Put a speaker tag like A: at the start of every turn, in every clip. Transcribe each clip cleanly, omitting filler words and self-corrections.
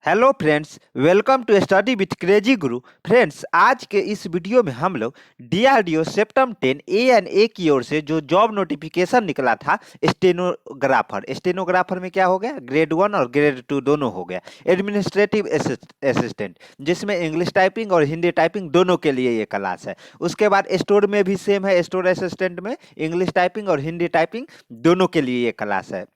A: Hello friends, welcome to study with crazy Guru. Friends, आज के इस वीडियो में हम लोग डीआरडीओ सेप्टम 10 ए की ओर से जो जॉब नोटिफिकेशन निकला था स्टेनोग्राफर में क्या हो गया, ग्रेड 1 और ग्रेड 2 दोनों हो गया। एडमिनिस्ट्रेटिव असिस्टेंट, जिसमें इंग्लिश टाइपिंग और हिंदी टाइपिंग दोनों के लिए ये क्लास है। उसके बाद स्टोर में भी सेम है, स्टोर असिस्टेंट में इंग्लिश टाइपिंग और हिंदी टाइपिंग दोनों के लिए ये क्लास है।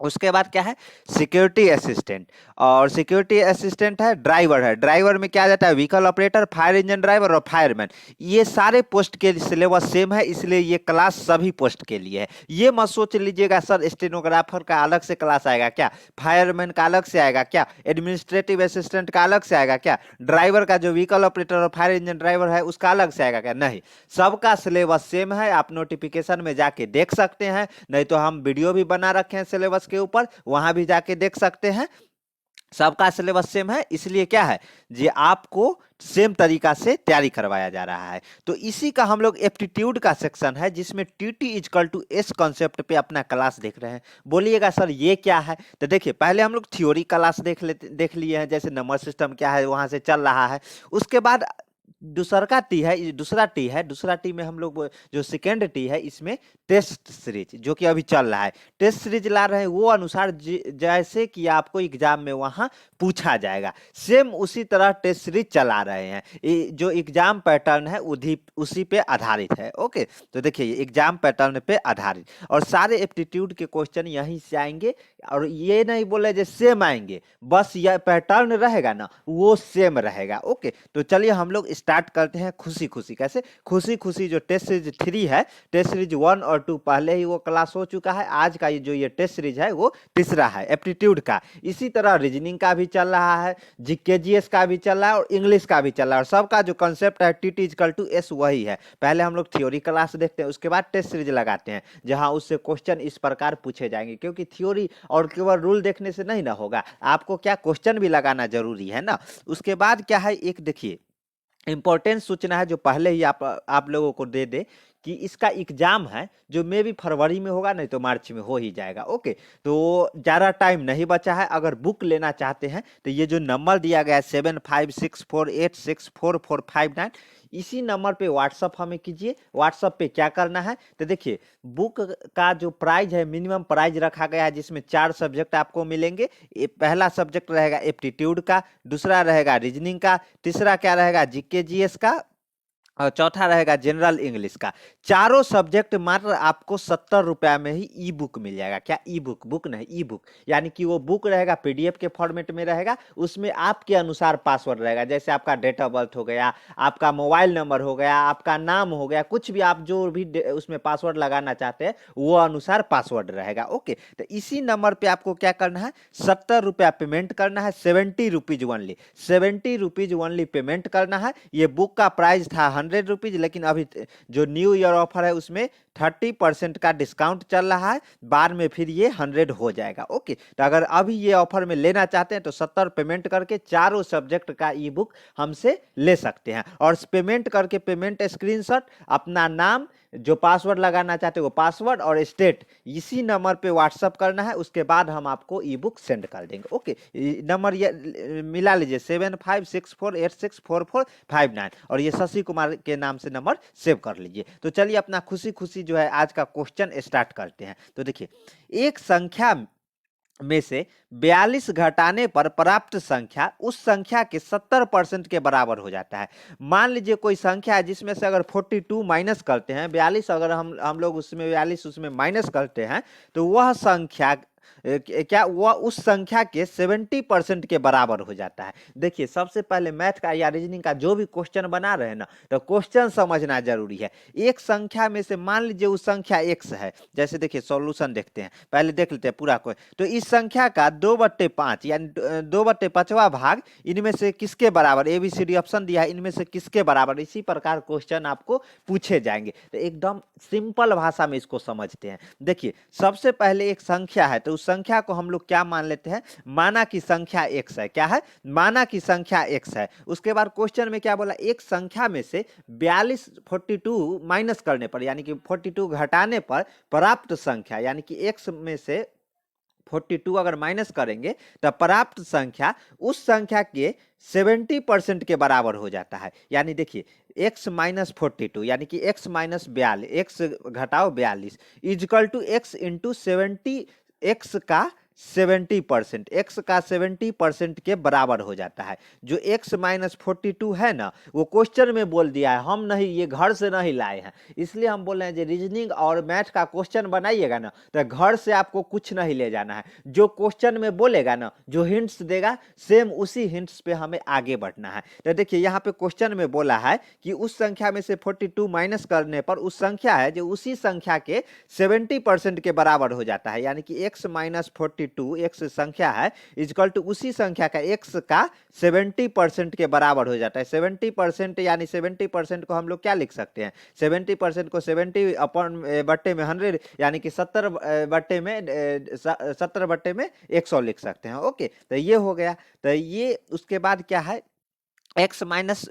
A: उसके बाद क्या है, सिक्योरिटी असिस्टेंट। और सिक्योरिटी असिस्टेंट है, ड्राइवर है। ड्राइवर में क्या आ जाता है, vehicle operator, fire engine driver और फायरमैन। ये सारे पोस्ट के सिलेबस सेम है, इसलिए ये क्लास सभी पोस्ट के लिए है। ये मत सोच लीजिएगा सर स्टेनोग्राफर का अलग से क्लास आएगा क्या, फायरमैन का अलग से आएगा क्या, एडमिनिस्ट्रेटिव असिस्टेंट का अलग से आएगा क्या, ड्राइवर का जो व्हीकल ऑपरेटर और फायर इंजन ड्राइवर है उसका अलग से आएगा क्या। नहीं, सबका सिलेबस सेम है। आप नोटिफिकेशन में जाके देख सकते हैं, नहीं तो हम वीडियो भी बना रखे हैं सिलेबस के ऊपर, वहां भी जाके देख सकते हैं। सबका सिलेबस सेम है, इसलिए क्या है जी, आपको सेम तरीका से तैयारी करवाया जा रहा है। तो इसी का हम लोग एप्टीट्यूड का सेक्शन है, जिसमें TT equal to S concept पे अपना क्लास देख रहे हैं। बोलिएगा सर ये क्या है, तो देखिए पहले हम लोग थ्योरी क्लास देख लिए हैं, जैसे नंबर सिस्टम क्या है वहां से चल रहा है। उसके बाद दूसरा टी में हम लोग जो सेकेंड टी है, इसमें टेस्ट सीरीज जो कि अभी चल रहा है, टेस्ट सीरीज ला रहे हैं वो अनुसार जैसे कि आपको एग्जाम में वहां पूछा जाएगा, सेम उसी तरह टेस्ट सीरीज चला रहे हैं। जो एग्जाम पैटर्न है उसी पे आधारित है। ओके, तो देखिए एग्जाम पैटर्न पे आधारित, और सारे एप्टीट्यूड के क्वेश्चन यहीं से आएंगे। और ये नहीं बोले जो सेम आएंगे, बस यह पैटर्न रहेगा ना वो सेम रहेगा। ओके, तो चलिए हम लोग स्टार्ट करते हैं खुशी खुशी। कैसे खुशी खुशी, जो टेस्ट सीरीज 3 है, टेस्ट सीरीज 1 और 2 पहले ही वो क्लास हो चुका है। आज का ये टेस्ट सीरीज है वो तीसरा है एप्टीट्यूड का। इसी तरह रीजनिंग का भी चल रहा है, जीके जीएस का भी चल रहा है और इंग्लिश का भी चल रहा है। और सबका जो कंसेप्ट है T T equal to S वही है। पहले हम लोग थ्योरी क्लास देखते हैं, उसके बाद टेस्ट सीरीज लगाते हैं, जहां उससे क्वेश्चन इस प्रकार पूछे जाएंगे। क्योंकि थ्योरी और केवल रूल देखने से नहीं ना होगा, आपको क्या क्वेश्चन भी लगाना जरूरी है ना। उसके बाद क्या है, एक देखिए इंपॉर्टेंट सूचना है जो पहले ही आप लोगों को दे दे, कि इसका एग्जाम है जो मे भी फरवरी में होगा, नहीं तो मार्च में हो ही जाएगा। ओके, तो ज़्यादा टाइम नहीं बचा है। अगर बुक लेना चाहते हैं तो ये जो नंबर दिया गया है 7564864459, इसी नंबर पे व्हाट्सअप हमें कीजिए। व्हाट्सअप पे क्या करना है, तो देखिए बुक का जो प्राइस है, मिनिमम प्राइस रखा गया है, जिसमें 4 सब्जेक्ट आपको मिलेंगे। पहला सब्जेक्ट रहेगा एप्टीट्यूड का, दूसरा रहेगा रीजनिंग का, तीसरा क्या रहेगा जीके जीएस का, और चौथा रहेगा जनरल इंग्लिश का। चारों सब्जेक्ट मात्र आपको 70 रुपया में ही ई बुक मिल जाएगा। क्या ई बुक, बुक नहीं ई बुक, यानी कि वो बुक रहेगा पीडीएफ के फॉर्मेट में रहेगा। उसमें आपके अनुसार पासवर्ड रहेगा, जैसे आपका डेट ऑफ बर्थ हो गया, आपका मोबाइल नंबर हो गया, आपका नाम हो गया, कुछ भी आप जो भी उसमें पासवर्ड लगाना चाहते हैं वो अनुसार पासवर्ड रहेगा। ओके, तो इसी नंबर पे आपको क्या करना है, 70 रुपया पेमेंट करना है, 70 rupees only, 70 rupees only payment करना है। ये बुक का प्राइस था 100 रुपीज, लेकिन अभी जो न्यू ईयर ऑफर है उसमें 30% का डिस्काउंट चल रहा है, बाद में फिर ये 100 हो जाएगा। ओके, तो अगर अभी ये ऑफर में लेना चाहते हैं तो 70 पेमेंट करके चारों सब्जेक्ट का ई बुक हमसे ले सकते हैं। और पेमेंट करके पेमेंट स्क्रीनशॉट, अपना नाम, जो पासवर्ड लगाना चाहते हो वो पासवर्ड और स्टेट, इसी नंबर पे व्हाट्सअप करना है। उसके बाद हम आपको ई बुक सेंड कर देंगे। ओके, नंबर ये मिला लीजिए 7564864459, और ये शशि कुमार के नाम से नंबर सेव कर लीजिए। तो चलिए अपना खुशी खुशी जो है आज का क्वेश्चन स्टार्ट करते हैं। तो देखिए, एक संख्या में से 42 घटाने पर प्राप्त संख्या उस संख्या के 70% के बराबर हो जाता है। मान लीजिए कोई संख्या है जिसमें से अगर 42 माइनस करते हैं, 42 अगर हम लोग उसमें 42 उसमें माइनस करते हैं, तो वह संख्या क्या वह उस संख्या के 70% के बराबर हो जाता है। देखिए सबसे पहले मैथ का या रीजनिंग का जो भी क्वेश्चन बना रहे हैं ना, तो क्वेश्चन समझना जरूरी है। एक संख्या में से मान लीजिए उस संख्या x है, जैसे देखिए सॉल्यूशन देखते हैं, पहले देख लेते हैं पूरा कोई। तो इस संख्या का 2/5 यानी 2/5वां भाग इनमें से किसके बराबर, ABCD ऑप्शन दिया है, इनमें से किसके बराबर, इसी प्रकार क्वेश्चन आपको पूछे जाएंगे। तो एकदम सिंपल भाषा में इसको समझते हैं। देखिए सबसे पहले एक संख्या है, तो उस संख्या को हम लोग क्या मान लेते हैं, माना की संख्या x है। क्या है, माना की संख्या x है। उसके बाद क्वेश्चन में क्या बोला, एक संख्या में से 42 माइनस करने पर, यानी कि 42 घटाने पर प्राप्त संख्या, यानी कि x में से 42 अगर माइनस करेंगे तो प्राप्त संख्या उस संख्या के 70% के बराबर हो जाता है। यानी देखिए x माइनस 42 यानी कि x माइनस 42, x घटाओ 42 equal to x into 70, x का 70%, x का 70% के बराबर हो जाता है। जो x माइनस 42 है ना, वो क्वेश्चन में बोल दिया है, हम नहीं, ये घर से नहीं लाए हैं। इसलिए हम बोल रहे हैं जो रीजनिंग और मैथ का क्वेश्चन बनाइएगा ना, तो घर से आपको कुछ नहीं ले जाना है। जो क्वेश्चन में बोलेगा ना, जो हिंट्स देगा, सेम उसी हिंट्स पे हमें आगे बढ़ना है। तो देखिए यहाँ पे क्वेश्चन में बोला है कि उस संख्या में से 42 माइनस करने पर उस संख्या है जो उसी संख्या के 70% के बराबर हो जाता है। यानी कि x माइनस 42 x संख्या है इजकल टू उसी संख्या का x का 70% के बराबर हो जाता है। 70% यानी 70% को हम लोग क्या लिख सकते हैं, 70% को 70 अपॉन बट्टे में 100 यानी कि 70 बट्टे में 70 बट्टे में 100 लिख सकते हैं। ओके, तो ये हो गया। तो ये उसके बाद क्या है, x माइनस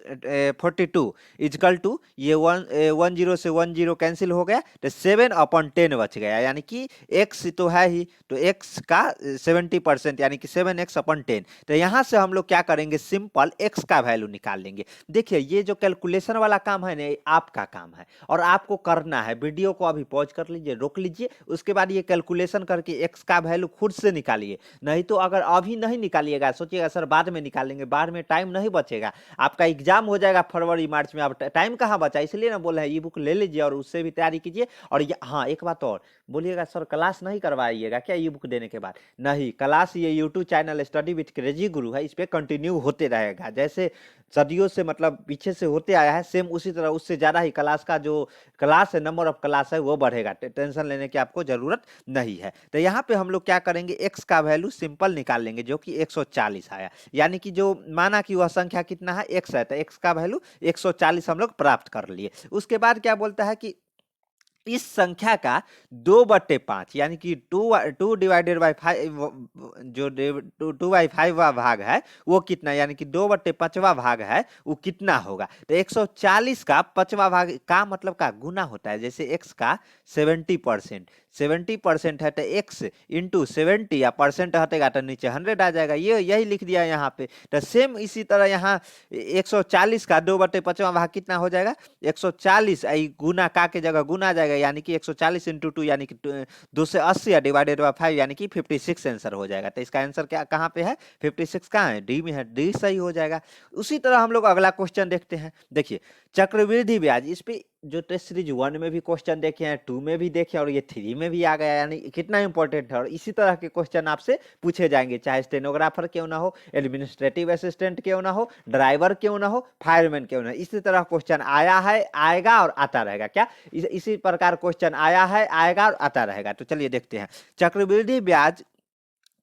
A: 42 इजकल टू ये 10 से 10 कैंसिल हो गया, तो 7 अपॉन 10 बच गया। यानी कि x तो है ही, तो x का 70% यानी कि 7x अपॉन 10। तो यहाँ से हम लोग क्या करेंगे, सिंपल x का वैल्यू निकाल लेंगे। देखिए ये जो कैलकुलेशन वाला काम है ना, आपका काम है और आपको करना है। वीडियो को अभी पॉज कर लीजिए, रोक लीजिए, उसके बाद ये कैलकुलेशन करके x का वैल्यू खुद से निकालिए। नहीं तो अगर अभी नहीं निकालिएगा, सोचिएगा सर बाद में निकालेंगे, बाद में टाइम नहीं बचेगा, आपका एग्जाम हो जाएगा फरवरी मार्च में, अब टाइम कहाँ बचा। इसलिए ना बोल रहे हैं ई बुक ले लीजिए और उससे भी तैयारी कीजिए। और हाँ एक बात और, बोलिएगा सर क्लास नहीं करवाइएगा क्या ई बुक देने के बाद? नहीं, क्लास ये YouTube channel study with crazy गुरु है, इस पर कंटिन्यू होते रहेगा। जैसे सदियों से मतलब पीछे से होते आया है, सेम उसी तरह उससे ज़्यादा ही क्लास का जो क्लास है, नंबर ऑफ क्लास है वो बढ़ेगा। टेंशन लेने की आपको ज़रूरत नहीं है। तो यहाँ पे हम लोग क्या करेंगे, एक्स का वैल्यू सिंपल निकाल लेंगे जो कि 140 आया। यानी कि जो माना कि वह संख्या कितना है, एक्स है, तो एक्स का वैल्यू 140 हम लोग प्राप्त कर लिए। उसके बाद क्या बोलता है कि इस संख्या का 2/5 यानी कि 2 डिवाइडेड बाई 5, जो 2/5 भाग है वो कितना, यानी कि 2/5 भाग है वो कितना होगा। तो 140 का 5वां भाग का मतलब का गुना होता है। जैसे x का 70% है तो x इंटू 70 या परसेंट हटेगा तो नीचे 100 आ जाएगा। ये यही लिख दिया यहाँ पे। तो सेम इसी तरह यहाँ 140 का 2/5 भाग कितना हो जाएगा, 140 गुना का के जगह गुना आ जाएगा, यानी कि 140 इंटू 2 यानी कि 280 या डिवाइडेड बाय 5 यानी कि 56 आंसर हो जाएगा। तो इसका आंसर क्या कहाँ पे है, 56 कहाँ है, डी में है, डी सही हो जाएगा। उसी तरह हम लोग अगला क्वेश्चन देखते हैं। देखिए चक्रवृद्धि ब्याज, इस पे जो टेस्ट सीरीज 1 में भी क्वेश्चन देखे हैं, 2 में भी देखे और ये 3 में भी आ गया, यानी कितना इंपॉर्टेंट है। और इसी तरह के क्वेश्चन आपसे पूछे जाएंगे, चाहे स्टेनोग्राफर क्यों ना हो, एडमिनिस्ट्रेटिव असिस्टेंट क्यों ना हो, ड्राइवर क्यों ना हो, फायरमैन क्यों ना हो, इसी तरह क्वेश्चन आया है, आएगा और आता रहेगा। क्या इसी प्रकार क्वेश्चन आया है, आएगा और आता रहेगा। तो चलिए देखते हैं, चक्रवृद्धि ब्याज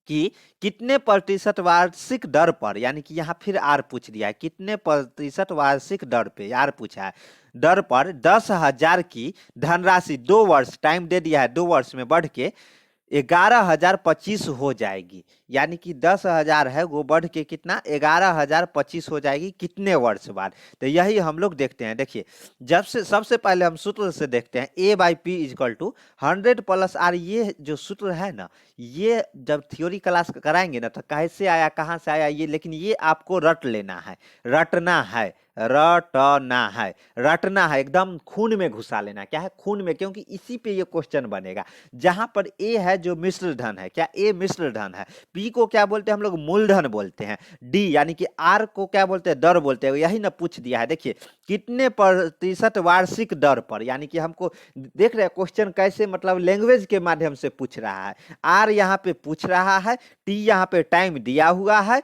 A: कि कितने प्रतिशत वार्षिक दर पर, यानी कि यहाँ फिर आर पूछ दिया है, कितने प्रतिशत वार्षिक दर पे आर पूछा है, दर पर 10,000 की धनराशि 2 वर्ष टाइम दे दिया है, 2 वर्ष में बढ़ के 11,025 हो जाएगी। यानी कि 10,000 है वो बढ़ के कितना 11,025 हो जाएगी कितने वर्ष बाद। तो यही हम लोग देखते हैं। देखिए जब से सबसे पहले हम सूत्र से देखते हैं, A/P is equal to 100 plus R। ये जो सूत्र है ना, ये जब थ्योरी क्लास कराएंगे ना तो कैसे आया कहाँ से आया ये, लेकिन ये आपको रट लेना है, रटना है, रटना है, रटना है, एकदम खून में घुसा लेना। क्या है, खून में, क्योंकि इसी पे ये क्वेश्चन बनेगा। जहां पर ए है जो मिश्र धन है, क्या ए मिश्र धन है, पी को क्या बोलते हैं हम लोग, मूलधन बोलते हैं, डी यानी कि आर को क्या बोलते हैं, दर बोलते हैं। यही ना पूछ दिया है। देखिए कितने प्रतिशत वार्षिक दर पर, यानी कि हमको देख रहे हैं क्वेश्चन कैसे मतलब लैंग्वेज के माध्यम से पूछ रहा है। आर यहाँ पे पूछ रहा है, टी यहाँ पे टाइम दिया हुआ है,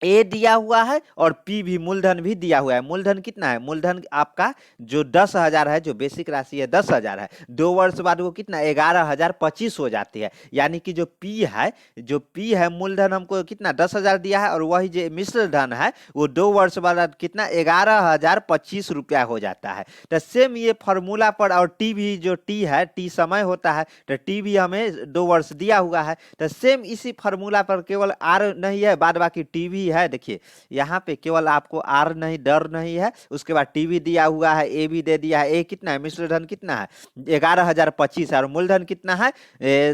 A: ए दिया हुआ है और पी भी मूलधन भी दिया हुआ है। मूलधन कितना है, मूलधन आपका जो 10,000 है, जो बेसिक राशि है 10,000 है, 2 वर्ष बाद वो कितना 11,025 हो जाती है। यानी कि जो पी है, जो पी है मूलधन हमको कितना 10,000 दिया है, और वही जो मिश्र धन है वो 2 वर्ष बाद कितना 11,025 रुपया हो जाता है। तो सेम ये फॉर्मूला पर, और टी भी जो टी है, टी समय होता है, तो टी भी हमें 2 वर्ष दिया हुआ है। तो सेम इसी फॉर्मूला पर केवल आर नहीं है, बाद बाकी टी भी है, देखिए यहाँ पे केवल आपको आर नहीं, डर नहीं है, उसके बाद टीवी दिया हुआ है, ए भी दे दिया है। ए कितना है, मिश्र धन कितना है, 11,025 है, और मूलधन कितना है,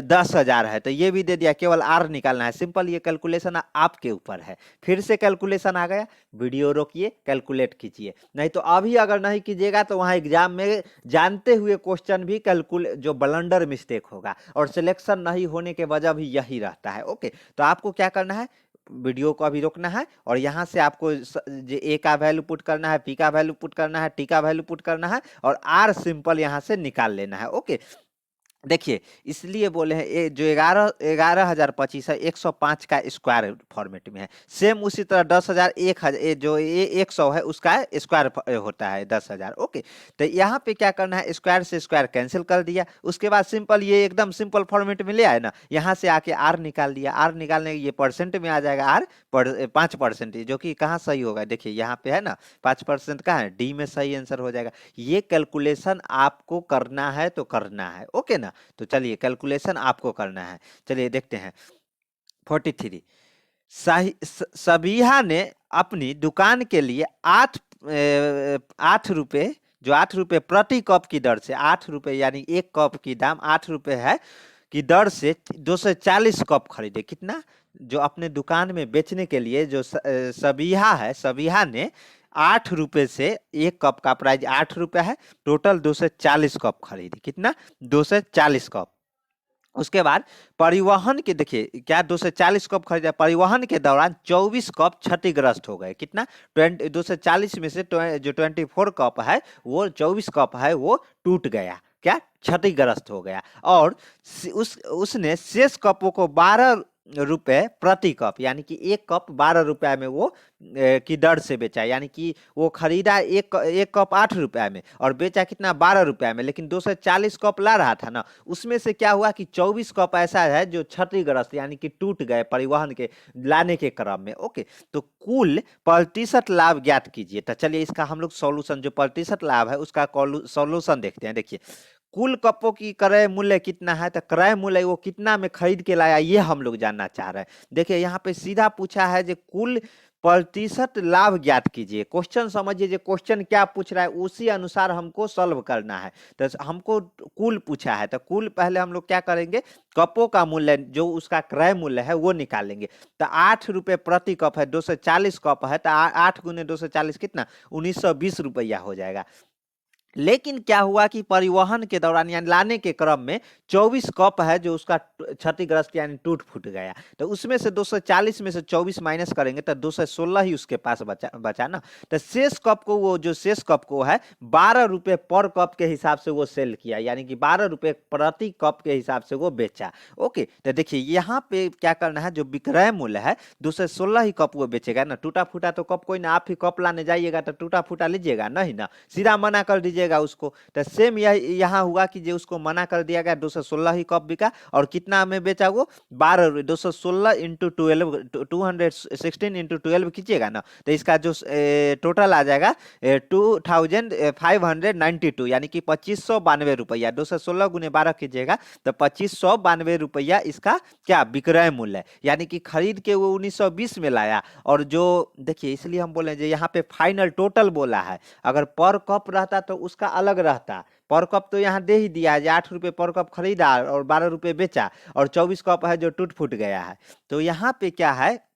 A: 10,000 है। तो ये भी दे दिया, केवल आर निकालना है। सिंपल, ये कैलकुलेशन आपके ऊपर है। फिर से कैलकुलेशन आ गया, वीडियो रोकिए, कैलकुलेट कीजिए। नहीं तो अभी अगर नहीं कीजिएगा तो वहां एग्जाम में जानते हुए क्वेश्चन भी कैलकुलेट, जो ब्लंडर मिस्टेक होगा, और सिलेक्शन नहीं होने के वजह भी यही रहता है। ओके, तो आपको क्या करना है, वीडियो को अभी रोकना है, और यहाँ से आपको ए का वैल्यू पुट करना है, पी का वैल्यू पुट करना है, टी का वैल्यू पुट करना है, और आर सिंपल यहाँ से निकाल लेना है। ओके, देखिए इसलिए बोले हैं, ये जो 11,025 है 105 का स्क्वायर फॉर्मेट में है। सेम उसी तरह 10,000 जो ये 100 है उसका स्क्वायर होता है 10,000। ओके, तो यहाँ पे क्या करना है, स्क्वायर से स्क्वायर कैंसिल कर दिया, उसके बाद सिंपल, ये एकदम सिंपल फॉर्मेट में ले आए ना, यहाँ से आके आर निकाल दिया। आर निकालने ये परसेंट में आ जाएगा, आर 5%, जो कि कहाँ सही होगा, देखिए यहाँ पे है ना 5% का है, डी में सही आंसर हो जाएगा। ये कैलकुलेशन आपको करना है तो करना है। ओके ना, तो चलिए कैलकुलेशन आपको करना है। चलिए देखते हैं 43। सबिहा ने अपनी दुकान के लिए 8 रुपए, जो 8 रुपए प्रति कप की दर से, 8 रुपए यानी एक कप की दाम 8 रुपए है की दर से 240 कप खरीदे। कितना, जो अपने दुकान में बेचने के लिए जो सबिहा है, सबिहा ने 8 रुपए से, एक कप का प्राइस 8 रुपए है, टोटल 240 कप खरीदी। कितना, 240 कप। उसके बाद परिवहन के, देखिए क्या 240 कप खरीदा, परिवहन के दौरान 24 कप क्षतिग्रस्त हो गए। कितना, 240 में से जो 24 कप है, वो 24 कप है वो टूट गया, क्या, क्षतिग्रस्त हो गया। और उसने शेष कपों को 12 रुपए प्रति कप, यानी कि एक कप 12 रुपए में वो की दर से बेचा, यानी कि वो खरीदा एक कप 8 रुपए में और बेचा कितना, 12 रुपए में। लेकिन 240 कप ला रहा था ना, उसमें से क्या हुआ कि 24 कप ऐसा है जो क्षतिग्रस्त, यानी कि टूट गए परिवहन के लाने के क्रम में। ओके, तो कुल प्रतिशत लाभ ज्ञात कीजिए। तो चलिए इसका हम लोग सॉल्यूशन, जो प्रतिशत लाभ है उसका सॉल्यूशन देखते हैं। देखिए कुल कपों की क्रय मूल्य कितना है, तो क्रय मूल्य वो कितना में खरीद के लाया, ये हम लोग जानना चाह रहे हैं। देखिए यहाँ पे सीधा पूछा है जो कुल प्रतिशत लाभ ज्ञात कीजिए। क्वेश्चन समझिए, जो क्वेश्चन क्या पूछ रहा है उसी अनुसार हमको सॉल्व करना है। तो हमको कुल पूछा है, तो कुल पहले हम लोग क्या करेंगे, कपों का मूल्य जो उसका क्रय मूल्य है वो निकालेंगे। तो 8 रुपए प्रति कप है, 240 कप है, तो 8 गुने 240 कितना, 1920 रुपया हो जाएगा। लेकिन क्या हुआ कि परिवहन के दौरान यानी लाने के क्रम में 24 कप है जो उसका क्षतिग्रस्त यानी टूट फूट गया। तो उसमें से 240 में से 24 माइनस करेंगे तो 216 ही उसके पास बचा ना। तो शेष कप को, वो जो शेष कप को है 12 रुपए पर कप के हिसाब से वो सेल किया, यानी कि 12 रुपए प्रति कप के हिसाब से वो बेचा। ओके, तो देखिए यहाँ पे क्या करना है, जो विक्रय मूल्य है 216 ही कप वो बेचेगा ना। टूटा फूटा तो कप कोई ना, आप ही कप लाने जाइएगा तो टूटा फूटा लीजिएगा नहीं ना, सीधा मना कर दीजिए उसको। तो सेम यहाँ हुआ कि जो उसको मना कर दिया गया, 216 ही कप बिका, और कितना में बेचा वो, 12, 216 इंटू 12, 216 इंटू 12 कीजिएगा ना, तो इसका जो टोटल आ जाएगा 2592, यानी कि 2592 रुपया। 216 गुने 12 कीजिएगा तो 2592 रुपया इसका क्या विक्रय मूल्य है, यानी कि खरीद के वो 1920 में लाया। और जो देखिए इसलिए हम बोले यहाँ पे फाइनल टोटल बोला है, अगर पर कप रहता तो उसका अलग रहता। पर कप तो यहाँ दे ही दिया है, 8 रुपए पर कप खरीदा और 12 रुपए बेचा, और 24 कप है जो टूट फूट गया है। तो यहाँ पे क्या है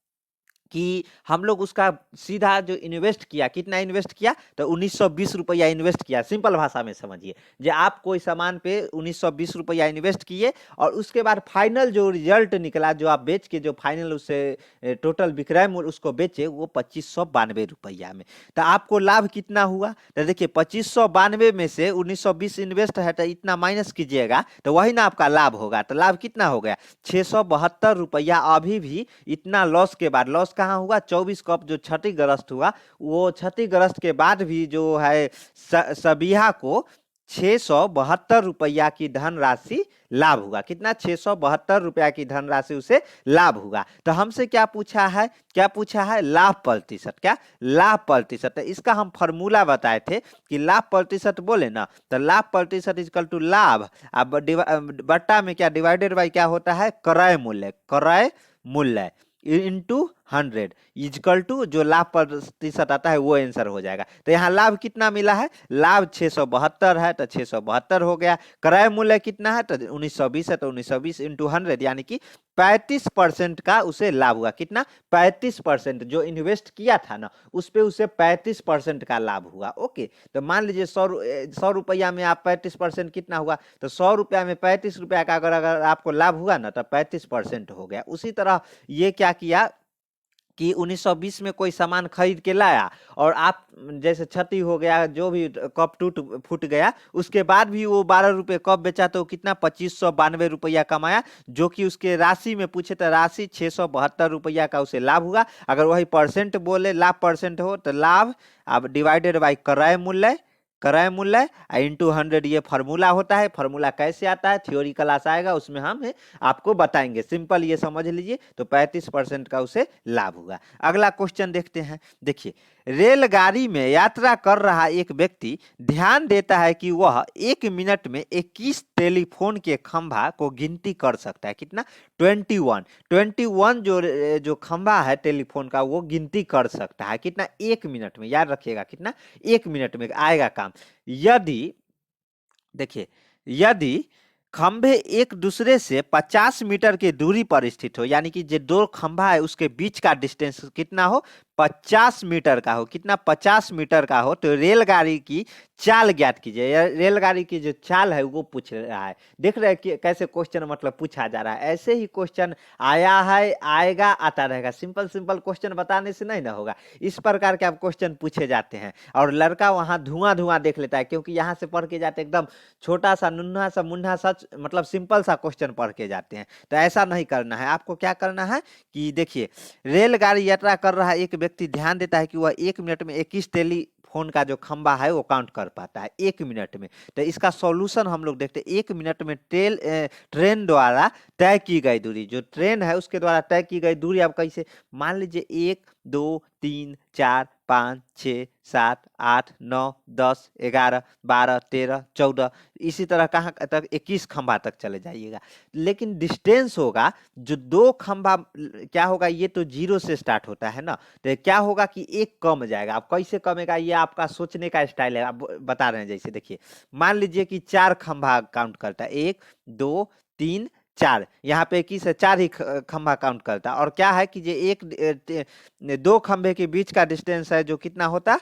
A: कि हम लोग उसका सीधा जो इन्वेस्ट किया, कितना इन्वेस्ट किया, तो 1920 रुपया इन्वेस्ट किया। सिंपल भाषा में समझिए, जो आप कोई सामान पे 1920 रुपया इन्वेस्ट किए, और उसके बाद फाइनल जो रिजल्ट निकला, जो आप बेच के जो फाइनल उससे टोटल विक्रय मूल्य उसको बेचे, वो 2592 रुपया में। तो आपको लाभ कितना हुआ, तो देखिए 2592 में से 1920 इन्वेस्ट है तो इतना माइनस कीजिएगा तो वही ना आपका लाभ होगा। तो लाभ कितना हो गया, 672 रुपया। अभी भी इतना लॉस के बाद, लॉस कहाँ हुआ, 24 कप जो क्षतिग्रस्त हुआ, वो क्षतिग्रस्त के बाद भी जो है सबिहा को 672 रुपया की धनराशि लाभ हुआ। कितना, 672 रुपया की धनराशि उसे लाभ हुआ। तो हमसे क्या पूछा है, क्या पूछा है, लाभ प्रतिशत। क्या, लाभ प्रतिशत। इसका हम फॉर्मूला बताए थे कि लाभ प्रतिशत बोले ना, तो लाभ प्रतिशत इक्वल टू लाभ, अब बट्टा में क्या डिवाइडेड बाई क्या होता है, क्रय मूल्य, क्रय मूल्य इंटू 100 इजकल टू जो लाभ प्रतिशत आता है वो आंसर हो जाएगा। तो यहाँ लाभ कितना मिला है, लाभ 672 है तो 672 हो गया। क्रय मूल्य कितना है तो 1920 है तो 1920 इंटू 100 यानी कि 35% का उसे लाभ हुआ। कितना, 35%। जो इन्वेस्ट किया था ना उस पे उसे 35% का लाभ हुआ। ओके, तो मान लीजिए 100 रुपया में आप 35% कितना हुआ, तो 100 रुपया में 35 रुपया का अगर आपको लाभ हुआ ना तो 35% हो गया। उसी तरह ये क्या किया कि 1920 में कोई सामान खरीद के लाया और आप जैसे क्षति हो गया, जो भी कप टूट फूट गया, उसके बाद भी वो 12 रुपये कप बेचा तो कितना 2592 रुपया कमाया, जो कि उसके राशि में पूछे तो राशि 672 रुपया का उसे लाभ हुआ। अगर वही परसेंट बोले, लाभ परसेंट हो तो लाभ अब डिवाइडेड बाई क्रय मूल्य, क्रय मूल्य इंटू 100 ये फार्मूला होता है। फार्मूला कैसे आता है, थ्योरी क्लास आएगा उसमें हम आपको बताएंगे। सिंपल ये समझ लीजिए। तो 35% का उसे लाभ हुआ। अगला क्वेश्चन देखते हैं। देखिए, रेलगाड़ी में यात्रा कर रहा एक व्यक्ति ध्यान देता है कि वह 1 मिनट में 21 टेलीफोन के खंभा को गिनती कर सकता है। कितना, 21 जो खंभा है टेलीफोन का वो गिनती कर सकता है। कितना, 1 मिनट में। याद रखिएगा कितना, 1 मिनट में आएगा काम। यदि देखिए, यदि खंभे एक दूसरे से 50 मीटर की दूरी पर स्थित हो, यानी कि जो दो खंभा है उसके बीच का डिस्टेंस कितना हो, 50 मीटर का हो। कितना, 50 मीटर का हो। तो रेलगाड़ी की चाल ज्ञात कीजिए। रेलगाड़ी की जो चाल है वो पूछ रहा है। देख रहे हैं कि कैसे क्वेश्चन मतलब पूछा जा रहा है। ऐसे ही क्वेश्चन आया है, आएगा, आता रहेगा। सिंपल सिंपल क्वेश्चन बताने से नहीं ना होगा, इस प्रकार के आप क्वेश्चन पूछे जाते हैं। और लड़का वहां धुआं धुआं देख लेता है, क्योंकि यहाँ से पढ़ के जाते एकदम छोटा सा नुन्हा सा मुन्ना सा मतलब सिंपल सा क्वेश्चन पढ़ के जाते हैं। तो ऐसा नहीं करना है। आपको क्या करना है कि देखिए, रेलगाड़ी यात्रा कर रहा एक व्यक्ति ध्यान देता है कि वह 1 मिनट में 21 टेलीफोन का जो खंभा है वो काउंट कर पाता है 1 मिनट में। तो इसका सॉल्यूशन हम लोग देखते हैं। 1 मिनट में ट्रेन द्वारा तय की गई दूरी, जो ट्रेन है उसके द्वारा तय की गई दूरी आप कैसे, मान लीजिए 1 2 3 4 5 6 7 8 9 10 11 12 13 14, इसी तरह कहाँ तक, 21 खंभा तक चले जाइएगा। लेकिन डिस्टेंस होगा जो दो खंभा, क्या होगा, ये तो 0 से स्टार्ट होता है ना, तो क्या होगा कि एक कम जाएगा। अब कैसे कमेगा, ये आपका सोचने का स्टाइल है, आप बता रहे हैं। जैसे देखिए, मान लीजिए कि 4 खंभा काउंट करता है, 1 2 3 4, यहाँ पे 21 है, 4 ही खंभा काउंट करता है। और क्या है कि ये दो खंभे के बीच का डिस्टेंस है जो कितना होता,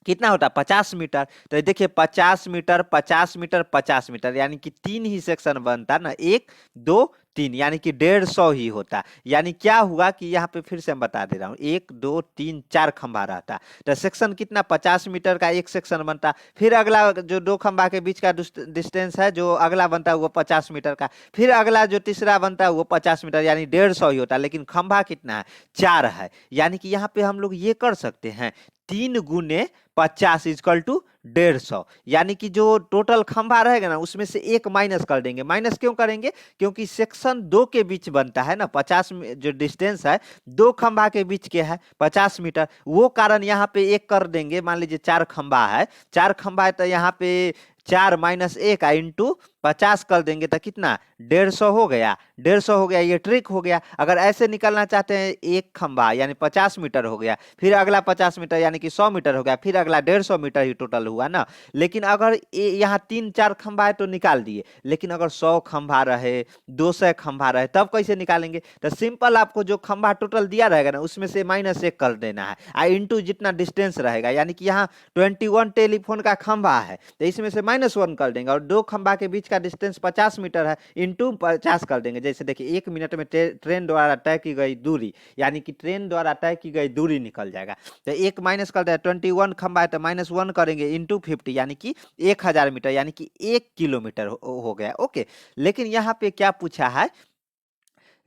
A: कितना होता, 50 मीटर। तो देखिए 50 मीटर 50 मीटर 50 मीटर, यानी कि 3 ही सेक्शन बनता ना, 1 2 3, यानी कि 150 ही होता। यानी क्या हुआ कि यहाँ पे फिर से मैं बता दे रहा हूँ, 1 2 3 4 खंभा रहता, तो सेक्शन कितना, 50 मीटर का एक सेक्शन बनता। फिर अगला जो दो खंभा के बीच का डिस्टेंस है जो अगला बनता है वो 50 मीटर का। फिर अगला जो तीसरा बनता है वो 50 मीटर, यानी 150 ही होता। लेकिन खंभा कितना है, 4 है। यानी कि यहाँ पे हम लोग ये कर सकते हैं, 3 गुने 50 इजकल टू 150, यानी कि जो टोटल खंभा रहेगा ना उसमें से एक माइनस कर देंगे। माइनस क्यों करेंगे, क्योंकि सेक्शन दो के बीच बनता है ना, 50 जो डिस्टेंस है दो खंभा के बीच के है 50 मीटर, वो कारण यहाँ पे एक कर देंगे। मान लीजिए 4 खंभा है, 4 खंभा है तो यहाँ पे 4 माइनस 1 इंटू 50 कर देंगे तो कितना, 150 हो गया। 150 हो गया, ये ट्रिक हो गया। अगर ऐसे निकलना चाहते हैं, एक खंभा यानी 50 मीटर हो गया, फिर अगला 50 मीटर यानी कि 100 मीटर हो गया, फिर अगला 150 मीटर ही टोटल हुआ ना। लेकिन अगर यहाँ 3 4 खंभा है तो निकाल दिए, लेकिन अगर 100 खंभा रहे 200 खंभा रहे तब कैसे निकालेंगे। तो सिंपल, आपको जो खंभा टोटल दिया रहेगा ना उसमें से -1 कर देना है, इंटू जितना डिस्टेंस रहेगा। यानी कि यहाँ 21 टेलीफोन का खंभा है तो इसमें से -1 कर देंगे, और दो खंभा के बीच का डिस्टेंस 50 मीटर है, इंटू 50 कर देंगे। जैसे देखिए 1 मिनट में ट्रेन द्वारा तय की गई दूरी, यानी कि ट्रेन द्वारा तय की गई दूरी निकल जाएगा। तो एक माइनस कर देगा, 21 खंभा है तो -1 करेंगे इंटू 50, यानी कि 1000 मीटर, यानी कि 1 किलोमीटर हो गया। ओके, लेकिन यहाँ पे क्या पूछा है,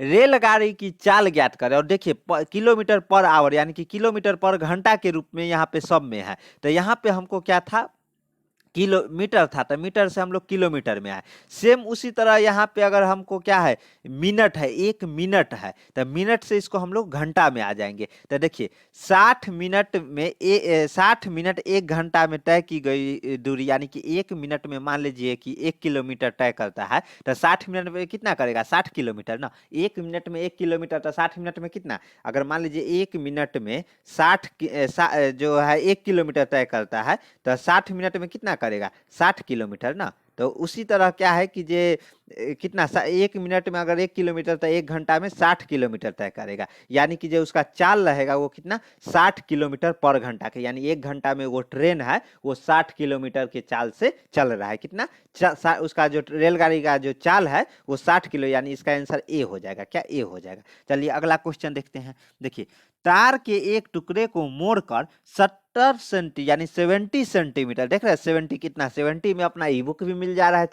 A: रेलगाड़ी की चाल ज्ञात करें। और देखिए किलोमीटर पर आवर यानी कि किलोमीटर पर घंटा के रूप में यहाँ पे सब में है। तो यहाँ पे हमको क्या था, किलोमीटर था तो मीटर से हम लोग किलोमीटर में आए। सेम उसी तरह यहाँ पे अगर हमको क्या है, मिनट है, 1 मिनट है, तो मिनट से इसको हम लोग घंटा में आ जाएंगे। तो देखिए 60 मिनट 1 घंटा में तय की गई दूरी, यानी कि 1 मिनट में मान लीजिए कि 1 किलोमीटर तय करता है, तो 60 मिनट में कितना करेगा, 60 किलोमीटर ना। 1 मिनट में 1 किलोमीटर, तो 60 मिनट में कितना, अगर मान लीजिए 1 मिनट में जो है 1 किलोमीटर तय करता है, तो 60 मिनट में कितना करेगा, 60 किलोमीटर ना। तो उसी तरह क्या है कि जे कितना 1 मिनट में अगर 1 किलोमीटर, तो 1 घंटा में 60 किलोमीटर तय करेगा, यानी कि जो उसका चाल रहेगा वो कितना, 60 किलोमीटर पर घंटा के, यानी 1 घंटा में वो ट्रेन है वो 60 किलोमीटर के चाल से चल रहा है। कितना, उसका जो रेलगाड़ी का जो चाल है वो 60 किलो, यानी इसका आंसर ए हो जाएगा। क्या, ए हो जाएगा। चलिए अगला क्वेश्चन देखते हैं। देखिए तार के एक टुकड़े को मोड़कर 70 सेंटी यानी 70 सेंटीमीटर, देख रहे हैं 70 कितना, 70 में अपना ई बुक भी मिल जा रहा है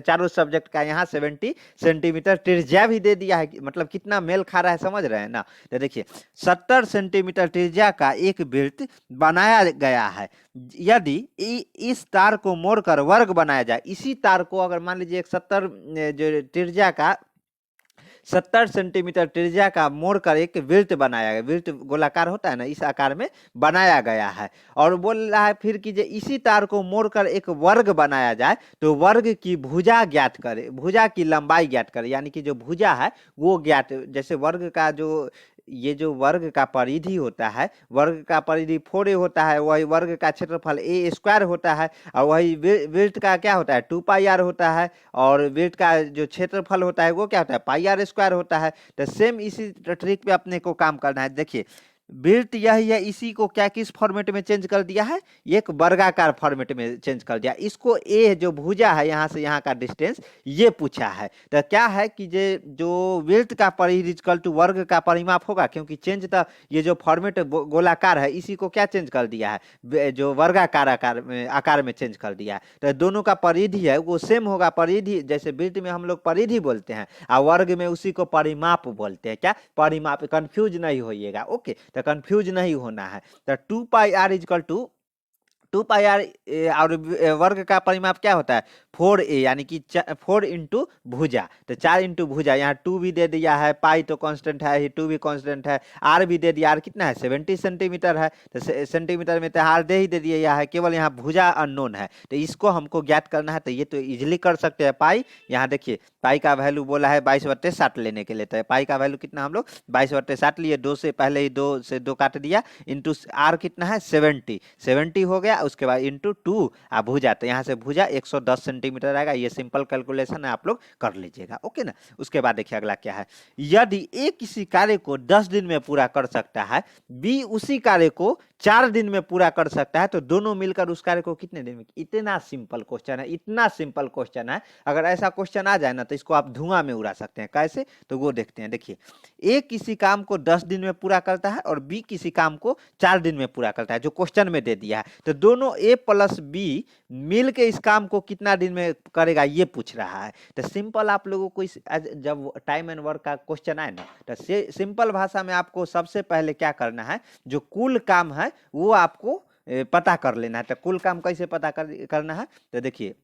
A: चारों सब्जेक्ट का, यहाँ 70 सेंटीमीटर त्रिज्या भी दे दिया है, मतलब कितना मेल खा रहा है, समझ रहे हैं ना। तो देखिए 70 सेंटीमीटर त्रिज्या का एक वृत्त बनाया गया है। यदि इस तार को मोड़कर वर्ग बनाया जाए, इसी तार को अगर मान लीजिए 70 सेंटीमीटर त्रिज्या का मोड़कर एक वृत्त बनाया गया, वृत्त गोलाकार होता है ना, इस आकार में बनाया गया है। और बोल रहा है फिर कि इसी तार को मोड़कर एक वर्ग बनाया जाए, तो वर्ग की भुजा ज्ञात करे, भुजा की लंबाई ज्ञात करे, यानी कि जो भुजा है वो ज्ञात, जैसे वर्ग का जो ये जो वर्ग का परिधि होता है, वर्ग का परिधि 4a होता है, वही वर्ग का क्षेत्रफल a स्क्वायर होता है, और वही वृत्त का क्या होता है, 2πr होता है, और वृत्त का जो क्षेत्रफल होता है वो क्या होता है, πr स्क्वायर होता है। तो सेम इसी ट्रिक पे अपने को काम करना है। देखिए वृत्त यही है, इसी को क्या किस फॉर्मेट में चेंज कर दिया है, एक वर्गाकार फॉर्मेट में चेंज कर दिया। इसको ए जो भुजा है यहाँ से यहाँ का डिस्टेंस ये पूछा है, तो क्या है कि जो वृत्त का परिधि इक्वल टू वर्ग का परिमाप होगा, क्योंकि चेंज तो ये जो फॉर्मेट गोलाकार है इसी को क्या चेंज कर दिया है, जो वर्गाकार आकार में चेंज कर दिया है। तो दोनों का परिधि है वो सेम होगा, परिधि जैसे वृत्त में हम लोग परिधि बोलते हैं और वर्ग में उसी को परिमाप बोलते हैं। क्या, परिमाप, कंफ्यूज नहीं होइएगा। ओके, तो कंफ्यूज नहीं होना है। तो 2πr इजकल टू 2πr और वर्ग का परिमाप क्या होता है, 4a, यानी कि 4 इंटू भुजा, तो 4 इंटू भुजा, यहाँ 2 भी दे दिया है, पाई तो कांस्टेंट है, 2 भी कांस्टेंट है, आर भी दे दिया, आर कितना है 70 सेंटीमीटर है, तो सेंटीमीटर में तो आर दे ही दे दिया है, केवल यहाँ भुजा अननोन है, तो इसको हमको ज्ञात करना है। तो ये तो इजिली कर सकते हैं। पाई, यहाँ देखिए पाई का वैल्यू बोला है 22/60 लेने के लिए, तो पाई का वैल्यू कितना हम लोग 22/60 लिए, 2 से पहले ही 2 से 2 काट दिया, इंटू आर कितना है 70 हो गया, उसके बाद इंटू 2 आप भुजा, तो यहाँ से भुजा 110 सेंटीमीटर आएगा। ये सिंपल कैलकुलेशन है, आप लोग कर लीजिएगा। ओके ना। उसके बाद देखिए अगला क्या है, यदि ए किसी कार्य को 10 दिन में पूरा कर सकता है, बी उसी कार्य को 4 दिन में पूरा कर सकता है, तो दोनों मिलकर उस कार्य को कितने दिन में। इतना सिंपल क्वेश्चन है, इतना सिंपल क्वेश्चन है। अगर ऐसा क्वेश्चन आ जाए ना तो इसको आप धुआं में उड़ा सकते हैं। कैसे, तो वो देखते हैं। देखिए ए किसी काम को 10 दिन में पूरा करता है और बी किसी काम को 4 दिन में पूरा करता है, जो क्वेश्चन में दे दिया है। तो दोनों ए प्लस बी मिल के इस काम को कितना दिन में करेगा ये पूछ रहा है। तो सिंपल आप लोगों को जब टाइम एंड वर्क का क्वेश्चन आए ना, तो सिंपल भाषा में आपको सबसे पहले क्या करना है, जो कुल काम है वो आपको पता कर लेना है। तो कुल काम कैसे पता करना है, तो देखिए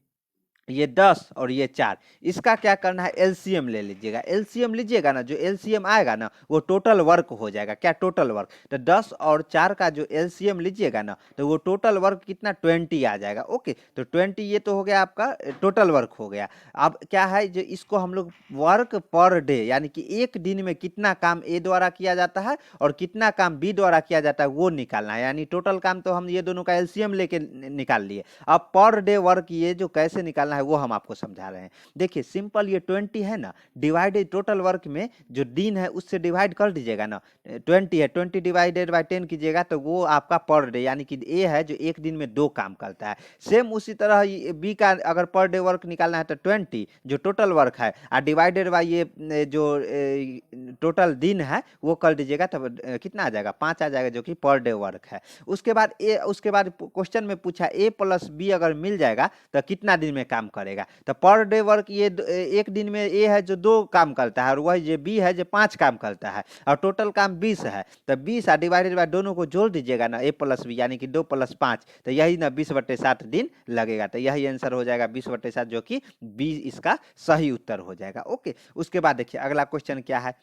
A: ये 10 और ये 4, इसका क्या करना है, एलसीएम ले लीजिएगा। एलसीएम लीजिएगा ना, जो एलसीएम आएगा ना वो टोटल वर्क हो जाएगा। क्या, टोटल वर्क। तो 10 और 4 का जो एलसीएम लीजिएगा ना तो वो टोटल वर्क कितना 20 आ जाएगा। ओके, तो 20 ये तो हो गया आपका टोटल वर्क हो गया। अब क्या है, जो इसको हम लोग वर्क पर डे, यानी कि एक दिन में कितना काम ए द्वारा किया जाता है और कितना काम बी द्वारा किया जाता है वो निकालना है। यानी टोटल काम तो हम ये दोनों का एलसीएम लेके निकाल लिए। अब पर डे वर्क ये जो कैसे निकालना है वो हम आपको समझा रहे हैं। देखिए सिंपल, ये 20 है ना, डिवाइडेड टोटल वर्क में जो दिन है उससे डिवाइड कर दीजिएगा ना। 20 है, 20 डिवाइडेड बाय 10 कीजिएगा तो वो आपका पर डे, यानी कि ए है जो एक दिन में 2 काम करता है। सेम उसी तरह बी का अगर पर डे वर्क निकालना है तो 20 जो टोटल वर्क है और डिवाइडेड बाय ये जो टोटल दिन है वो कर दीजिएगा, तब कितना आ जाएगा 5 आ जाएगा, जो कि पर डे वर्क है। उसके बाद क्वेश्चन में पूछा ए प्लस बी अगर मिल जाएगा तो कितना दिन में काम काम करेगा। तो पर डे वर्क ये एक दिन में ए है जो 2 काम करता है, और वही जो बी है जो 5 काम करता है, और टोटल काम 20 है। तो 20 डिवाइडेड बाय दोनों को जोड़ दीजिएगा ना, ए प्लस बी यानी कि 2 + 5, तो यही ना 20/7 दिन लगेगा। तो यही आंसर हो जाएगा 20/7, जो कि बी इसका सही उत्तर हो जाएगा। ओके, उसके बाद देखिए अगला क्वेश्चन क्या है।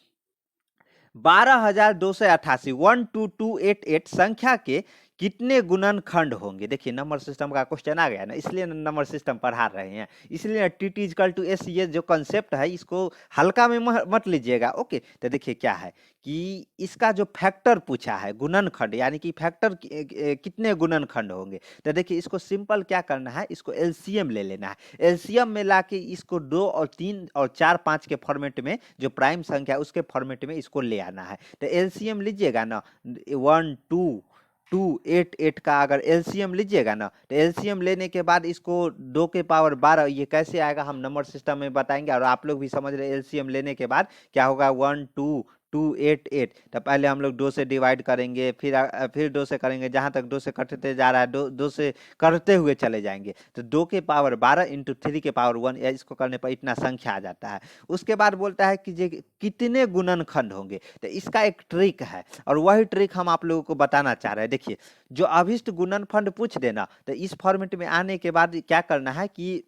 A: 12,288 12288 संख्या के कितने गुणनखंड होंगे। देखिए नंबर सिस्टम का क्वेश्चन आ गया ना, इसलिए नंबर सिस्टम पढ़ा रहे हैं, इसलिए टी इक्वल टू एस, ये जो कंसेप्ट है इसको हल्का में मत लीजिएगा। ओके, तो देखिए क्या है कि इसका जो फैक्टर पूछा है, गुणनखंड यानी कि फैक्टर कितने गुणनखंड होंगे। तो देखिए इसको सिंपल क्या करना है, इसको एलसीएम ले लेना है। एलसीएम में लाके इसको 2 और 3 और 4 5 के फॉर्मेट में, जो प्राइम संख्या है उसके फॉर्मेट में इसको ले आना है। तो एलसीएम लीजिएगा ना, 12288 का अगर एलसीएम लीजिएगा ना, तो एलसीएम लेने के बाद इसको 2 के पावर 12, ये कैसे आएगा हम नंबर सिस्टम में बताएंगे, और आप लोग भी समझ रहे एलसीएम लेने के बाद क्या होगा, 12288। तो पहले हम लोग 2 से डिवाइड करेंगे, फिर 2 से करेंगे, जहां तक 2 से कटते जा रहा है 2 से करते हुए चले जाएंगे। तो 2 के पावर 12 इंटू 3 के पावर 1, इसको करने पर इतना संख्या आ जाता है। उसके बाद बोलता है कि कितने गुणनखंड होंगे। तो इसका एक ट्रिक है, और वही ट्रिक हम आप लोगों को बताना चाह रहे हैं। देखिए जो अभिष्ट गुणनखंड पूछ देना, तो इस फॉर्मेट में आने के बाद क्या करना है कि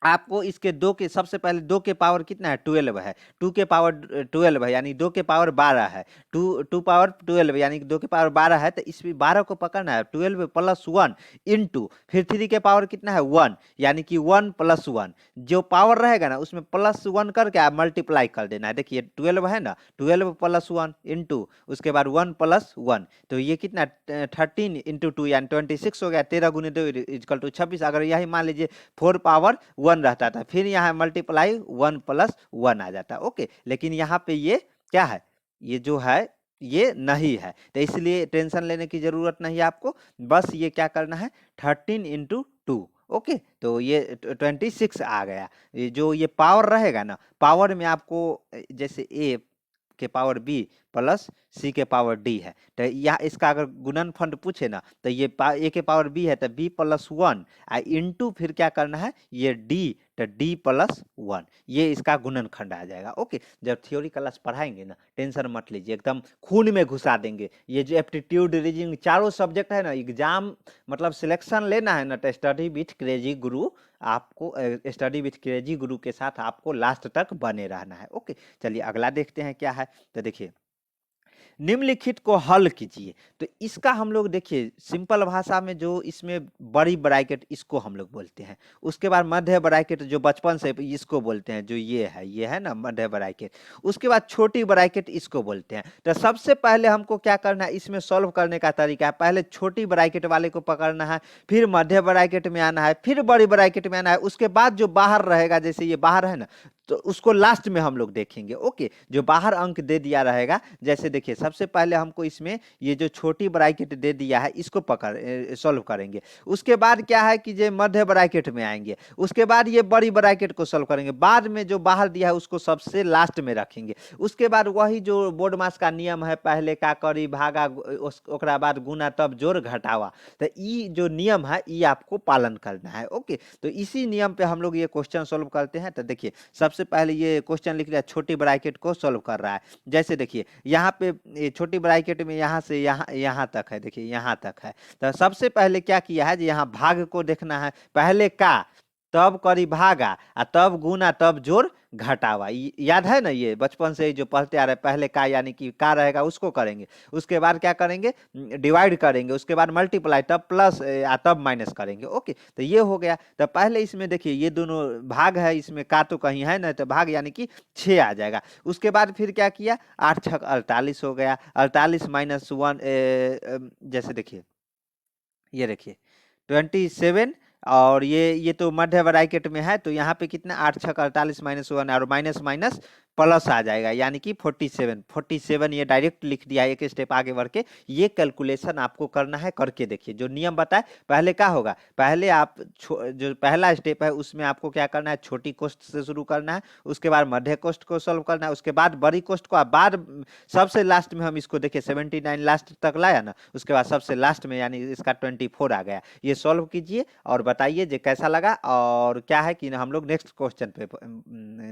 A: आपको इसके 2 के, सबसे पहले 2 के पावर कितना है, 12 है, 2 के पावर 12 है यानी 2 के पावर 12 है, 2 पावर 12 यानी कि 2 के पावर 12 है। तो इसमें 12 को पकड़ना है, 12 + 1 इंटू फिर 3 के पावर कितना है 1, यानी कि 1 + 1, जो पावर रहेगा ना उसमें +1 करके आप मल्टीप्लाई कर देना है। देखिए 12 है ना, 12 + 1 इंटू उसके बाद 1 + 1, तो ये कितना 13 इंटू 2 यानी 26 हो गया। 13 × 2 = 26। अगर यही मान लीजिए 4 पावर 1 रहता था, फिर यहाँ मल्टीप्लाई 1 + 1 आ जाता। ओके, लेकिन यहाँ पे ये क्या है, ये जो है ये नहीं है, तो इसलिए टेंशन लेने की जरूरत नहीं है आपको। बस ये क्या करना है, 13 × 2। ओके, तो ये 26 आ गया। ये जो ये पावर रहेगा ना, पावर में आपको जैसे ए के पावर बी प्लस सी के पावर डी है, तो यह इसका अगर गुणनफल पूछे ना, तो ये ए के पावर बी है तो बी + 1 इंटू फिर क्या करना है ये डी, तो डी + 1, ये इसका गुणनखंड आ जाएगा। ओके, जब थ्योरी क्लास पढ़ाएंगे ना, टेंशन मत लीजिए, एकदम खून में घुसा देंगे। ये जो एप्टीट्यूड रीजनिंग चारों सब्जेक्ट है ना, एग्जाम मतलब सिलेक्शन लेना है ना, तो स्टडी विथ क्रेजी गुरु, आपको स्टडी विथ क्रेजी गुरु के साथ आपको लास्ट तक बने रहना है। ओके, चलिए अगला देखते हैं क्या है। तो देखिए निम्नलिखित को हल कीजिए। तो इसका हम लोग देखिए सिंपल भाषा में, जो इसमें बड़ी ब्रैकेट इसको हम लोग बोलते हैं, उसके बाद मध्य ब्रैकेट जो बचपन से इसको बोलते हैं, जो ये है ना मध्य ब्रैकेट, उसके बाद छोटी ब्रैकेट इसको बोलते हैं। तो सबसे पहले हमको क्या करना है, इसमें सॉल्व करने का तरीका है, पहले छोटी ब्रैकेट वाले को पकड़ना है, फिर मध्य ब्रैकेट में आना है, फिर बड़ी ब्रैकेट में आना है, उसके बाद जो बाहर रहेगा, जैसे ये बाहर है ना, तो उसको लास्ट में हम लोग देखेंगे। ओके, जो बाहर अंक दे दिया रहेगा, जैसे देखिए सबसे पहले हमको इसमें ये जो छोटी ब्रैकेट दे दिया है इसको पकड़ सॉल्व करेंगे। उसके बाद क्या है कि जो मध्य ब्रैकेट में आएंगे, उसके बाद ये बड़ी ब्रैकेट को सॉल्व करेंगे, बाद में जो बाहर दिया है उसको सबसे लास्ट में रखेंगे। उसके बाद वही जो बोर्ड मास का नियम है, पहले का करी भागा ओकरा बाद गुना तब जोड़ घटावा, तो ये जो नियम है ये आपको पालन करना है। ओके, तो इसी नियम पे हम लोग ये क्वेश्चन सॉल्व करते हैं। तो देखिए सबसे पहले ये क्वेश्चन लिख लिया, छोटी ब्रैकेट को सॉल्व कर रहा है। जैसे देखिए यहाँ पे छोटी ब्रैकेट में यहाँ से यहाँ तक है, देखिए यहाँ तक है। तो सबसे पहले क्या किया है, यहाँ भाग को देखना है, पहले का तब करी भागा तब गुना तब जोड़ घटावा, याद है ना, ये बचपन से ही जो पढ़ते आ रहे, पहले का यानी कि का रहेगा उसको करेंगे, उसके बाद क्या करेंगे डिवाइड करेंगे, उसके बाद मल्टीप्लाई, तब प्लस तब माइनस करेंगे। ओके, तो ये हो गया। तो पहले इसमें देखिए ये दोनों भाग है, इसमें का तो कहीं है ना, तो भाग यानी कि 6 आ जाएगा। उसके बाद फिर क्या किया, 8 × 6 = 48 हो गया, 48 - 1 जैसे देखिए ये देखिए 27, और ये तो मध्य ब्रैकेट में है, तो यहाँ पे कितना 8 × 6 = 48 - 1, और माइनस माइनस प्लस आ जाएगा, यानी कि 47 ये डायरेक्ट लिख दिया एक स्टेप आगे बढ़ के। ये कैलकुलेशन आपको करना है, करके देखिए जो नियम बताए। पहले क्या होगा, पहले आप जो पहला स्टेप है उसमें आपको क्या करना है, छोटी कोष्ट से शुरू करना है, उसके बाद मध्य कोष्ट को सॉल्व करना है, उसके बाद बड़ी कोष्ट को बाद सबसे लास्ट में हम इसको देखिए 79 लास्ट तक लाया ना, उसके बाद सबसे लास्ट में यानी इसका 24 आ गया। ये सॉल्व कीजिए और बताइए जो कैसा लगा। और क्या है कि हम लोग नेक्स्ट क्वेश्चन पे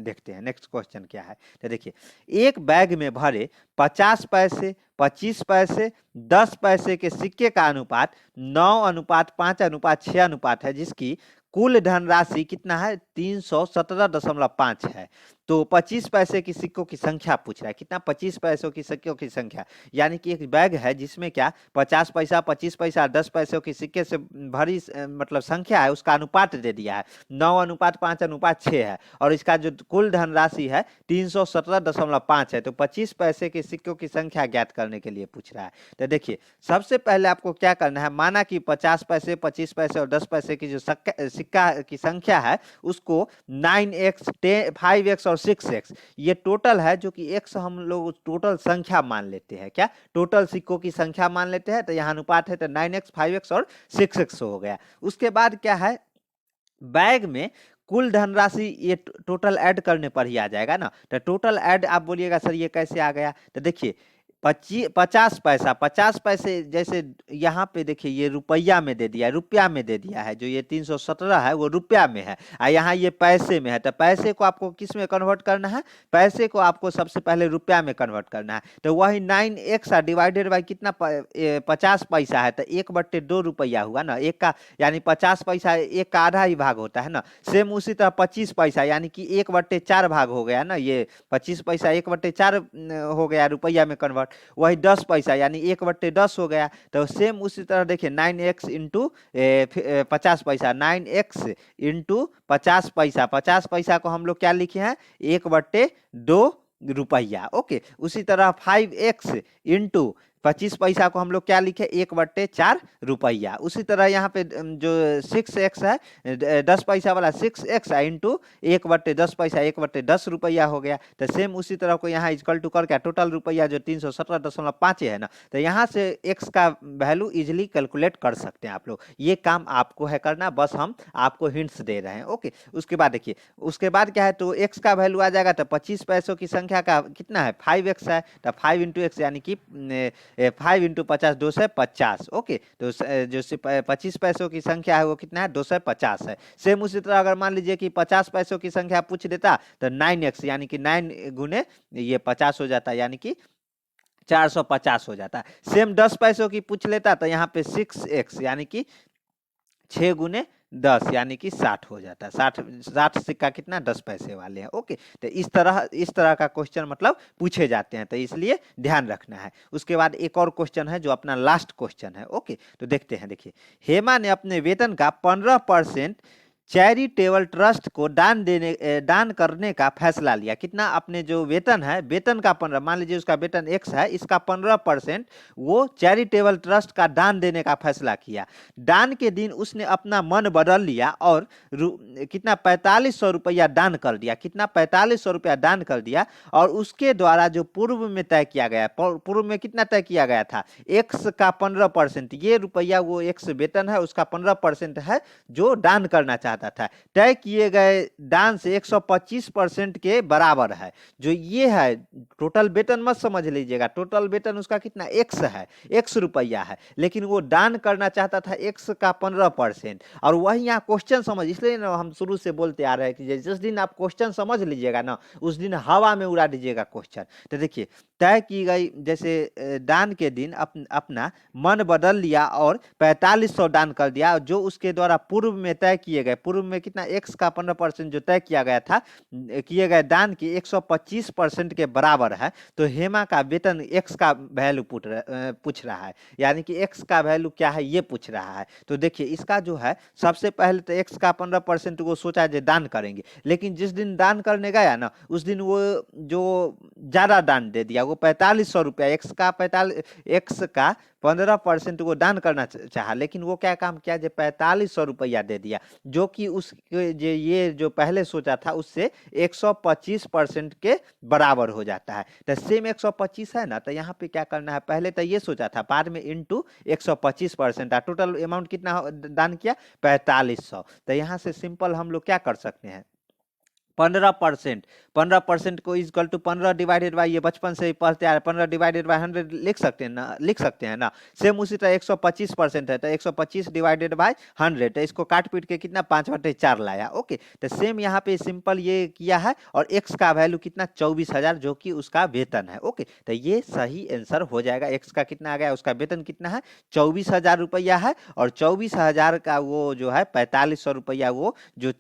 A: देखते हैं, नेक्स्ट क्वेश्चन क्या है। तो देखिए, एक बैग में भरे 50 पैसे, 25 पैसे, 10 पैसे के सिक्के का अनुपात 9:5:6 है, जिसकी कुल धनराशि कितना है, 317.5 है। तो 25 पैसे की सिक्कों की संख्या पूछ रहा है, कितना, 25 पैसों की सिक्कों की संख्या, यानी कि एक बैग है जिसमें क्या 50 पैसा, 25 पैसा, 10 पैसों की सिक्के से भरी मतलब संख्या है, उसका अनुपात दे दिया है 9:5:6 है, और इसका जो कुल धनराशि है 317.5 है। तो 25 पैसे के सिक्कों की संख्या ज्ञात करने के लिए पूछ रहा है। तो देखिए, सबसे पहले आपको क्या करना है, माना कि 50 पैसे, 25 पैसे और 10 पैसे की जो सिक्का की संख्या है उसको 9x, 5x और 6x ये टोटल है, जो कि x हम लोग टोटल संख्या मान लेते हैं, क्या टोटल सिक्कों की संख्या मान लेते हैं। तो यहाँ अनुपात है तो 9x, 5x और 6x हो गया। उसके बाद क्या है, बैग में कुल धनराशि ये टोटल ऐड करने पर ही आ जाएगा ना। तो टोटल ऐड आप बोलिएगा सर ये कैसे आ गया, तो देखिए 50 पैसा, 50 पैसे जैसे यहाँ पे देखिए ये रुपया में दे दिया है, रुपया में दे दिया है, जो ये 317 है वो रुपया में है, और यहाँ ये पैसे में है। तो पैसे को आपको किस में कन्वर्ट करना है, पैसे को आपको सबसे पहले रुपया में कन्वर्ट करना है। तो वही 9x डिवाइडेड बाई कितना 50 पैसा है, तो 1/2 रुपया हुआ ना, एक का यानी 50 पैसा एक का आधा ही भाग होता है ना। सेम उसी तरह 25 पैसा यानी कि 1/4 भाग हो गया ना, ये 25 पैसा 1/4 हो गया रुपया में कन्वर्ट। वही 10 पैसा यानी 1/10 हो गया। तो सेम उसी तरह देखिए 9x इंटू 50 पैसा, 9x इंटू 50 पैसा, 50 पैसा को हम लोग क्या लिखे हैं 1/2 रुपया। ओके, उसी तरह 5x इंटू 25 पैसा को हम लोग क्या लिखे 1/4 रुपया। उसी तरह यहाँ पे जो 6x है 10 पैसा वाला 6x इंटू 1/10 पैसा 1/10 रुपया हो गया। तो सेम उसी तरह को यहाँ इक्वल टू करके टोटल रुपया जो 317.5 है ना, तो यहाँ से x का वैल्यू इजिली कैलकुलेट कर सकते हैं आप लोग। ये काम आपको है करना, बस हम आपको हिंट्स दे रहे हैं। ओके, उसके बाद देखिए, उसके बाद क्या है, तो x का वैल्यू आ जाएगा। तो 25 पैसों की संख्या का कितना है 5x है, तो 5 इंटू एक्स यानी कि 5 इंटू 50 250। ओके, तो जो 25 पैसों की संख्या है वो कितना है 250 है। सेम उसी तरह अगर मान लीजिए कि 50 पैसों की संख्या पूछ देता तो 9x यानी कि 9 गुने ये 50 हो जाता, यानी कि 450 हो जाता। सेम 10 पैसों की पूछ लेता तो यहाँ पे 6x यानी कि 6 गुने 10 यानी कि 60 हो जाता है। 60 सिक्का कितना 10 पैसे वाले हैं। ओके, तो इस तरह का क्वेश्चन मतलब पूछे जाते हैं, तो इसलिए ध्यान रखना है। उसके बाद एक और क्वेश्चन है जो अपना लास्ट क्वेश्चन है। ओके, तो देखते हैं। देखिए, हेमा ने अपने वेतन का 15% चैरिटेबल ट्रस्ट को दान करने का फैसला लिया। कितना, अपने जो वेतन है, वेतन का 15, मान लीजिए उसका वेतन x है, इसका 15% वो चैरिटेबल ट्रस्ट का दान देने का फैसला किया। दान के दिन उसने अपना मन बदल लिया और कितना 4500 रुपया दान कर दिया। कितना 4500 रुपया दान कर दिया, और उसके द्वारा जो पूर्व में तय किया गया, पूर्व में कितना तय किया गया था x का 15%, ये रुपया वो x वेतन है उसका 15% है जो दान करना चाहता था। तय किए गए दान से 125% के बराबर है। जो ये है टोटल वेतन मत समझ लीजिएगा, टोटल वेतन उसका कितना x है, x रुपया है, लेकिन वो दान करना चाहता था x का 15%। और वही यहाँ क्वेश्चन समझ, इसलिए ना हम शुरू से बोलते आ रहे हैं कि जिस दिन आप क्वेश्चन समझ लीजिएगा ना उस दिन हवा में उड़ा दीजिएगा क्वेश्चन। तो देखिए, तय की गई जैसे दान के दिन अपना मन बदल लिया और 4500 दान कर दिया, जो उसके द्वारा पूर्व में तय किए गए, पूर्व में कितना x का 15% जो तय किया गया था किए गए दान की 125% के बराबर है। तो हेमा का वेतन x का वैल्यू पूछ रहा है, यानी कि x का वैल्यू क्या है ये पूछ रहा है। तो देखिए, इसका जो है सबसे पहले तो x का 15% वो सोचा जो दान करेंगे, लेकिन जिस दिन दान करने गया ना उस दिन वो जो ज्यादा दान दे दिया, वो 4500 रुपया, एक्स का 15% वो दान करना चाहा, लेकिन वो क्या काम किया, जो 4500 रुपया दे दिया, जो कि उस ये जो पहले सोचा था उससे 125% के बराबर हो जाता है। तो सेम 125 है ना, तो यहाँ पे क्या करना है, पहले तो ये सोचा था, बाद में इंटू 125%, टोटल अमाउंट कितना दान किया, 4500। तो यहाँ से सिंपल हम लोग क्या कर सकते हैं, 15%, 15% को इक्वल टू 15 डिवाइडेड बाई, ये बचपन से ही पढ़ते आ रहे, 15 डिवाइडेड बाई 100 लिख सकते हैं ना। सेम उसी तरह 125% है, तो 125 डिवाइडेड बाई 100, तो इसको काट पीट के कितना 5/4 लाया। ओके, तो सेम यहाँ पे सिंपल ये किया है, और एक्स का वैल्यू कितना 24,000, जो कि उसका वेतन है। ओके, तो ये सही आंसर हो जाएगा। एक्स का कितना आ गया, उसका वेतन कितना है, 24,000 रुपया है, और 24,000 का वो जो है 4500 रुपया वो जो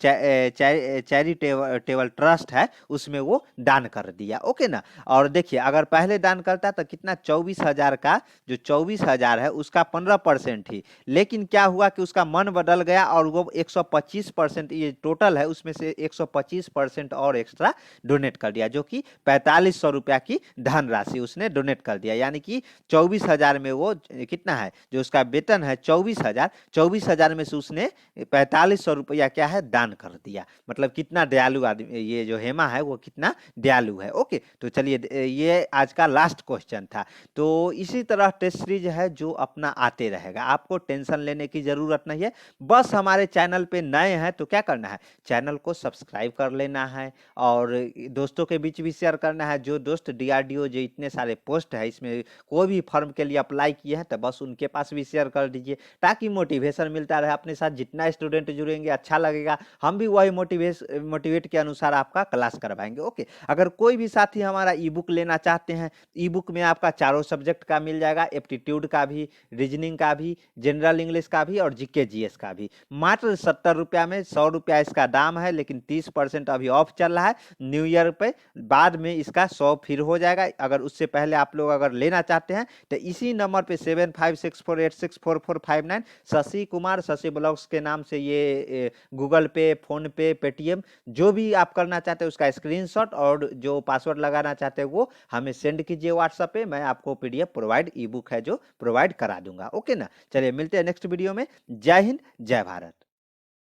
A: चैरिटेबल ट्रस्ट है उसमें वो दान कर दिया। ओके ना। और देखिए, अगर पहले दान करता तो कितना 24,000 का, जो 24,000 है उसका 15% ही, लेकिन क्या हुआ कि उसका मन बदल गया और वो 125%, ये टोटल है उसमें से 125% और एक्स्ट्रा डोनेट कर दिया, जो कि 4500 रुपया की धनराशि उसने डोनेट कर दिया। यानी कि 24,000 में वो कितना है, जो उसका वेतन है 24,000 में से उसने 4500 रुपया क्या है, दान कर दिया। मतलब कितना दयालु आदमी ये जो हेमा है, वो कितना दयालु है। ओके, तो चलिए, ये आज का लास्ट क्वेश्चन था। तो इसी तरह टेस्ट सीरीज है जो अपना आते रहेगा, आपको टेंशन लेने की जरूरत नहीं है। बस हमारे चैनल पे नए हैं तो क्या करना है, चैनल को सब्सक्राइब कर लेना है, और दोस्तों के बीच भी शेयर करना है। जो दोस्त डीआरडीओ जो इतने सारे पोस्ट है इसमें कोई भी फॉर्म के लिए अप्लाई किए हैं, तो बस उनके पास भी शेयर कर दीजिए, ताकि मोटिवेशन मिलता रहे। अपने साथ जितना स्टूडेंट जुड़ेंगे अच्छा लगेगा, हम भी वही मोटिवेट के अनुसार आपका क्लास करवाएंगे। ओके, अगर कोई भी साथी हमारा ई बुक लेना चाहते हैं, ई बुक में आपका चारों सब्जेक्ट का मिल जाएगा, एप्टीट्यूड का भी, रीजनिंग का भी, जनरल इंग्लिश का भी, और जीके जीएस का भी, मात्र 70 रुपया में। 100 रुपया इसका दाम है, लेकिन 30% अभी ऑफ चल रहा है न्यू ईयर पे, बाद में इसका 100 फिर हो जाएगा। अगर उससे पहले आप लोग अगर लेना चाहते हैं तो इसी नंबर पे 7564864459 शशि कुमार, शशि ब्लॉग्स के नाम से ये गूगल पे, फोन पे, पेटीएम, जो भी आप करना चाहते हैं उसका स्क्रीनशॉट और जो पासवर्ड लगाना चाहते हैं वो हमें सेंड कीजिए व्हाट्सएप पे। मैं आपको पीडीएफ प्रोवाइड, ई बुक है जो प्रोवाइड करा दूंगा। ओके ना। चलिए, मिलते हैं नेक्स्ट वीडियो में। जय हिंद, जय भारत।